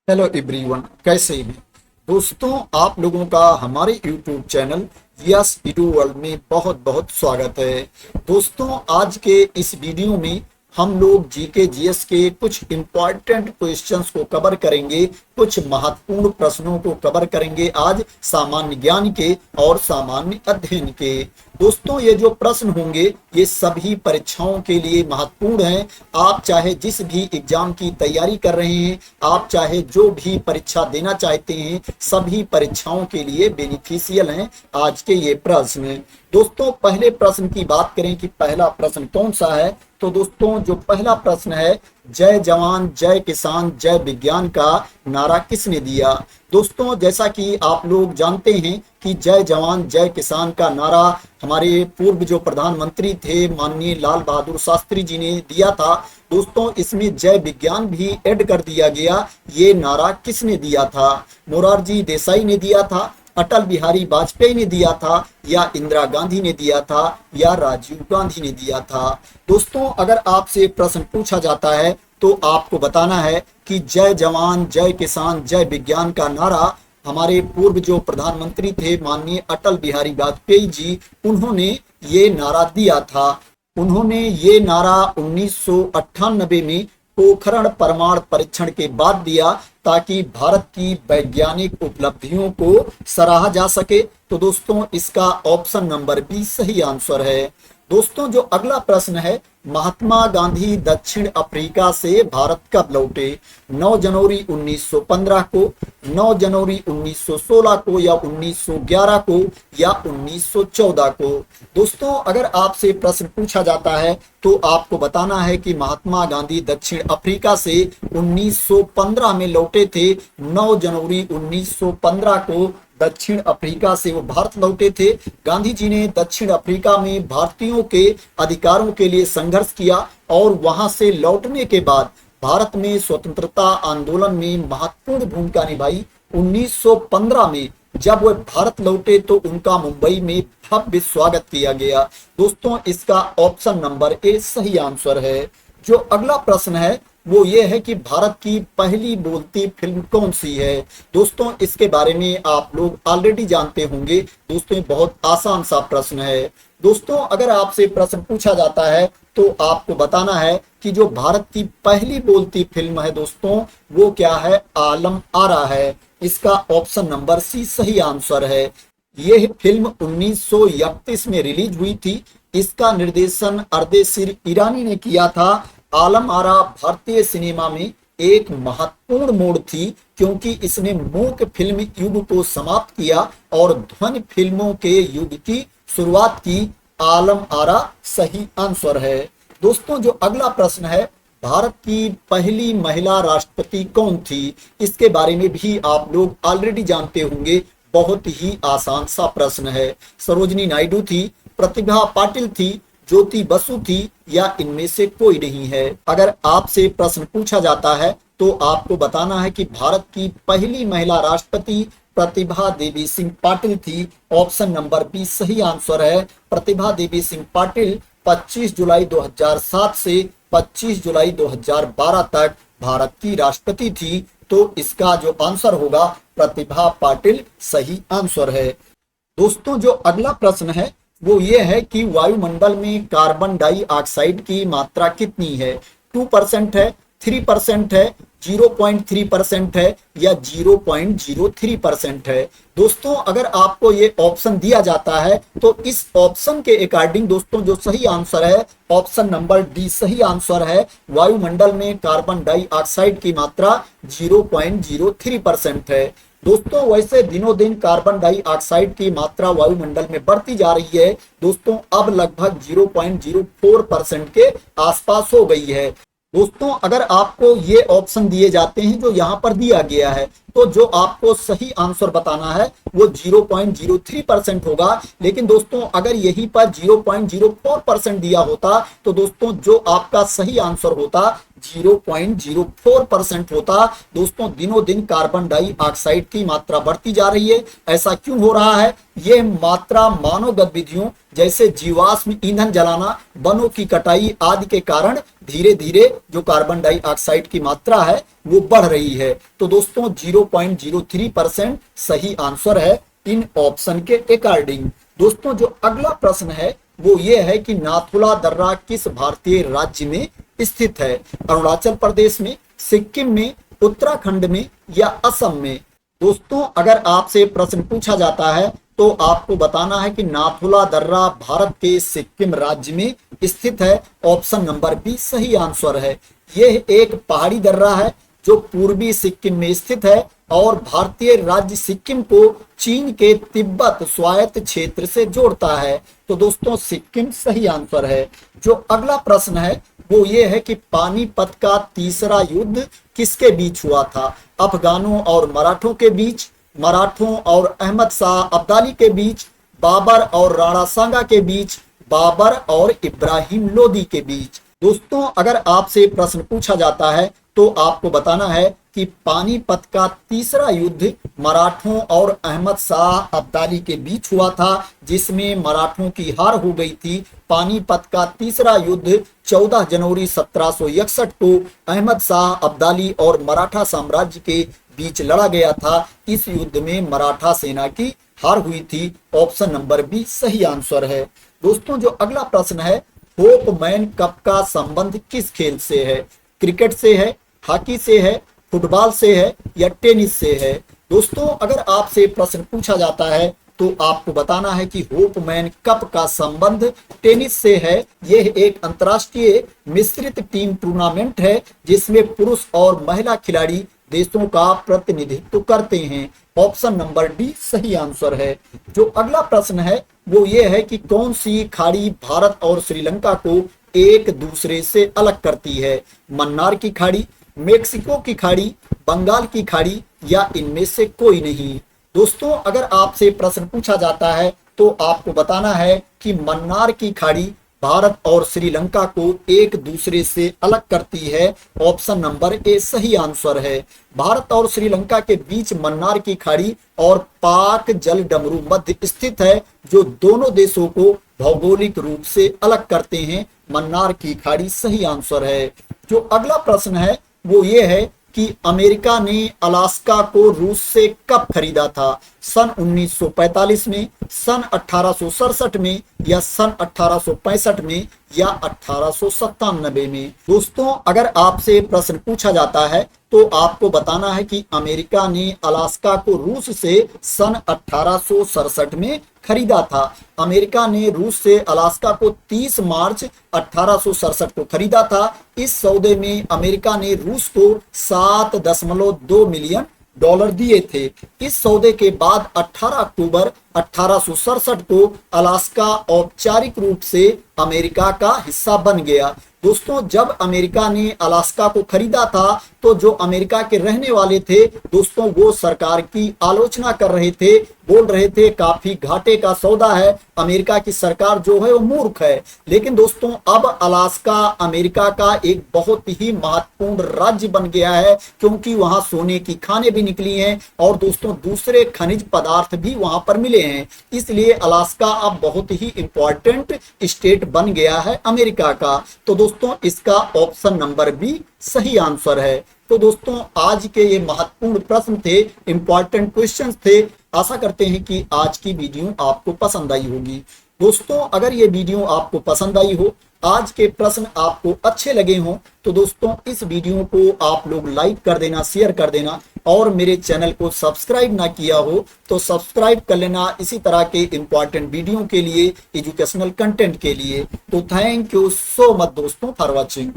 Hello everyone, कैसे हैं दोस्तों। आप लोगों का हमारे यूट्यूब चैनल यस इडू वर्ल्ड में बहुत बहुत स्वागत है। दोस्तों, आज के इस वीडियो में हम लोग जीके जीएस के कुछ इम्पॉर्टेंट क्वेश्चंस को कवर करेंगे, कुछ महत्वपूर्ण प्रश्नों को कवर करेंगे आज सामान्य ज्ञान के और सामान्य अध्ययन के। दोस्तों, ये जो प्रश्न होंगे ये सभी परीक्षाओं के लिए महत्वपूर्ण हैं। आप चाहे जिस भी एग्जाम की तैयारी कर रहे हैं, आप चाहे जो भी परीक्षा देना चाहते हैं, सभी परीक्षाओं के लिए बेनिफिशियल हैं आज के ये प्रश्न। दोस्तों, पहले प्रश्न की बात करें कि पहला प्रश्न कौन सा है, तो दोस्तों जो पहला प्रश्न है, जय जवान जय किसान जय विज्ञान का नारा किसने दिया। दोस्तों, जैसा कि आप लोग जानते हैं कि जय जवान जय किसान का नारा हमारे पूर्व जो प्रधानमंत्री थे माननीय लाल बहादुर शास्त्री जी ने दिया था। दोस्तों, इसमें जय विज्ञान भी ऐड कर दिया गया। ये नारा किसने दिया था? मोरारजी देसाई ने दिया था, अटल बिहारी वाजपेयी ने दिया था, या इंदिरा गांधी ने दिया था, या राजीव गांधी ने दिया था। दोस्तों, अगर आपसे प्रश्न पूछा जाता है तो आपको बताना है कि जय जवान जय किसान जय विज्ञान का नारा हमारे पूर्व जो प्रधानमंत्री थे माननीय अटल बिहारी वाजपेयी जी, उन्होंने ये नारा दिया था। उन्होंने ये नारा 1998 में पोखरण परमाणु परीक्षण के बाद दिया, ताकि भारत की वैज्ञानिक उपलब्धियों को सराहा जा सके। तो दोस्तों, इसका ऑप्शन नंबर बी सही आंसर है। दोस्तों, जो अगला प्रश्न है, महात्मा गांधी दक्षिण अफ्रीका से भारत कब लौटे? 9 जनवरी 1915 को, 9 जनवरी 1916 को, या 1911 को, या 1914 को। दोस्तों, अगर आपसे प्रश्न पूछा जाता है तो आपको बताना है कि महात्मा गांधी दक्षिण अफ्रीका से 1915 में लौटे थे। 9 जनवरी 1915 को दक्षिण अफ्रीका से वो भारत लौटे थे। गांधी जी ने दक्षिण अफ्रीका में भारतीयों के अधिकारों के लिए संघर्ष किया और वहां से लौटने के बाद भारत में स्वतंत्रता आंदोलन में महत्वपूर्ण भूमिका निभाई। 1915 में जब वह भारत लौटे तो उनका मुंबई में भव्य स्वागत किया गया। दोस्तों, इसका ऑप्शन नंबर ए सही आंसर है। जो अगला प्रश्न है वो ये है कि भारत की पहली बोलती फिल्म कौन सी है। दोस्तों, इसके बारे में आप लोग ऑलरेडी जानते होंगे। दोस्तों, ये बहुत आसान सा प्रश्न है। दोस्तों, अगर आपसे प्रश्न पूछा जाता है तो आपको बताना है कि जो भारत की पहली बोलती फिल्म है दोस्तों, वो क्या है? आलम आरा है। इसका ऑप्शन नंबर सी सही आंसर है। यह फिल्म 1931 में रिलीज हुई थी। इसका निर्देशन अर्देशीर ईरानी ने किया था। आलम आरा भारतीय सिनेमा में एक महत्वपूर्ण मोड़ थी, क्योंकि इसने मूक फिल्म युग को समाप्त किया और ध्वनि फिल्मों के युग की शुरुआत की। आलम आरा सही आंसर है। दोस्तों, जो अगला प्रश्न है, भारत की पहली महिला राष्ट्रपति कौन थी? इसके बारे में भी आप लोग ऑलरेडी जानते होंगे। बहुत ही आसान सा प्रश्न है। सरोजिनी नायडू थी, प्रतिभा पाटिल थी, ज्योति बसु थी, या इनमें से कोई नहीं है। अगर आपसे प्रश्न पूछा जाता है तो आपको बताना है कि भारत की पहली महिला राष्ट्रपति प्रतिभा देवी सिंह पाटिल थी। ऑप्शन नंबर बी सही आंसर है। प्रतिभा देवी सिंह पाटिल 25 जुलाई 2007 से 25 जुलाई 2012 तक भारत की राष्ट्रपति थी। तो इसका जो आंसर होगा प्रतिभा पाटिल सही आंसर है। दोस्तों, जो अगला प्रश्न है वो ये है कि वायुमंडल में कार्बन डाइऑक्साइड की मात्रा कितनी है? 2% है, 3% है, 0.3% है, या 0.03% है। दोस्तों, अगर आपको ये ऑप्शन दिया जाता है तो इस ऑप्शन के अकॉर्डिंग दोस्तों जो सही आंसर है ऑप्शन नंबर डी सही आंसर है। वायुमंडल में कार्बन डाइऑक्साइड की मात्रा 0.03% है। दोस्तों, वैसे दिनों दिन कार्बन डाइऑक्साइड की मात्रा वायुमंडल में बढ़ती जा रही है। दोस्तों, अब लगभग 0.04% के आसपास हो गई है। दोस्तों, अगर आपको ये ऑप्शन दिए जाते हैं जो यहाँ पर दिया गया है, तो जो आपको सही आंसर बताना है वो 0.03% होगा। लेकिन दोस्तों, अगर यहीं पर 0.04% दिया होता तो दोस्तों जो आपका सही आंसर होता 0.04% होता। दोस्तों, दिनों दिन कार्बन डाइऑक्साइड की मात्रा बढ़ती जा रही है। ऐसा क्यों हो रहा है? ये मात्रा मानव गतिविधियों जैसे जीवाश्म ईंधन जलाना, वनों की कटाई आदि के कारण धीरे धीरे जो कार्बन डाइऑक्साइड की मात्रा है वो बढ़ रही है। तो दोस्तों 0.03% सही आंसर है इन ऑप्शन के अकॉर्डिंग। दोस्तों जो अगला प्रश्न है वो ये है कि नाथुला दर्रा किस भारतीय राज्य में स्थित है? अरुणाचल प्रदेश में, सिक्किम में, उत्तराखंड में या असम में? दोस्तों अगर आपसे प्रश्न पूछा जाता है तो आपको बताना है कि नाथुला दर्रा भारत के सिक्किम राज्य में स्थित है। ऑप्शन नंबर बी सही आंसर है। यह एक पहाड़ी दर्रा है जो पूर्वी सिक्किम में स्थित है और भारतीय राज्य सिक्किम को चीन के तिब्बत स्वायत्त क्षेत्र से जोड़ता है। तो दोस्तों सिक्किम सही आंसर है। जो अगला प्रश्न है वो ये है कि पानीपत का तीसरा युद्ध किसके बीच हुआ था? अफगानों और मराठों के बीच, मराठों और अहमद शाह अब्दाली के बीच, बाबर और राणा सांगा के बीच, बाबर और इब्राहिम लोदी के बीच? दोस्तों अगर आपसे प्रश्न पूछा जाता है तो आपको बताना है कि पानीपत का तीसरा युद्ध मराठों और अहमद शाह अब्दाली के बीच हुआ था, जिसमें मराठों की हार हो गई थी। पानीपत का तीसरा युद्ध 14 जनवरी 1761 को अहमद शाह अब्दाली और मराठा साम्राज्य के बीच लड़ा गया था। इस युद्ध में मराठा सेना की हार हुई थी। ऑप्शन नंबर बी सही आंसर है। दोस्तों जो अगला प्रश्न है, होपमैन कप का संबंध किस खेल से है? क्रिकेट से है, हॉकी से है, फुटबॉल से है या टेनिस से है? दोस्तों अगर आपसे प्रश्न पूछा जाता है तो आपको बताना है कि होपमैन कप का संबंध टेनिस से है। यह एक अंतर्राष्ट्रीय मिश्रित टीम टूर्नामेंट है जिसमें पुरुष और महिला खिलाड़ी देशों का प्रतिनिधित्व करते हैं। ऑप्शन नंबर डी सही आंसर है। जो अगला प्रश्न है वो ये है कि कौन सी खाड़ी भारत और श्रीलंका को एक दूसरे से अलग करती है? मन्नार की खाड़ी, मेक्सिको की खाड़ी, बंगाल की खाड़ी या इनमें से कोई नहीं? दोस्तों अगर आपसे प्रश्न पूछा जाता है तो आपको बताना है कि मन्नार की खाड़ी भारत और श्रीलंका को एक दूसरे से अलग करती है। ऑप्शन नंबर ए सही आंसर है। भारत और श्रीलंका के बीच मन्नार की खाड़ी और पाक जल डमरू मध्य स्थित है जो दोनों देशों को भौगोलिक रूप से अलग करते हैं। मन्नार की खाड़ी सही आंसर है। जो अगला प्रश्न है वो ये है कि अमेरिका ने अलास्का को रूस से कब खरीदा था? सन 1945 में, सन 1867 में या सन 1865 में या 1897 में? दोस्तों अगर आपसे प्रश्न पूछा जाता है तो आपको बताना है कि अमेरिका ने अलास्का को रूस से सन 1867 में खरीदा था। अमेरिका ने रूस से अलास्का को 30 मार्च 1867 को खरीदा था। इस सौदे में अमेरिका ने रूस को $7.2 मिलियन दिए थे। इस सौदे के बाद 18 अक्टूबर 1867 को अलास्का औपचारिक रूप से अमेरिका का हिस्सा बन गया। दोस्तों जब अमेरिका ने अलास्का को खरीदा था तो जो अमेरिका के रहने वाले थे दोस्तों वो सरकार की आलोचना कर रहे थे, बोल रहे थे काफी घाटे का सौदा है, अमेरिका की सरकार जो है वो मूर्ख है। लेकिन दोस्तों अब अलास्का अमेरिका का एक बहुत ही महत्वपूर्ण राज्य बन गया है क्योंकि वहां सोने की खानें भी निकली हैं और दोस्तों दूसरे खनिज पदार्थ भी वहां पर मिले हैं। इसलिए अलास्का अब बहुत ही इंपॉर्टेंट स्टेट बन गया है अमेरिका का। तो दोस्तों इसका ऑप्शन नंबर बी सही आंसर है। तो दोस्तों आज के ये महत्वपूर्ण प्रश्न थे, इंपॉर्टेंट क्वेश्चंस थे। आशा करते हैं कि आज की वीडियो आपको पसंद आई होगी। दोस्तों अगर ये वीडियो आपको पसंद आई हो, आज के प्रश्न आपको अच्छे लगे हों तो दोस्तों इस वीडियो को आप लोग लाइक कर देना, शेयर कर देना और मेरे चैनल को सब्सक्राइब ना किया हो तो सब्सक्राइब कर लेना इसी तरह के इंपॉर्टेंट वीडियो के लिए, एजुकेशनल कंटेंट के लिए। तो थैंक यू सो मच दोस्तों फॉर वॉचिंग।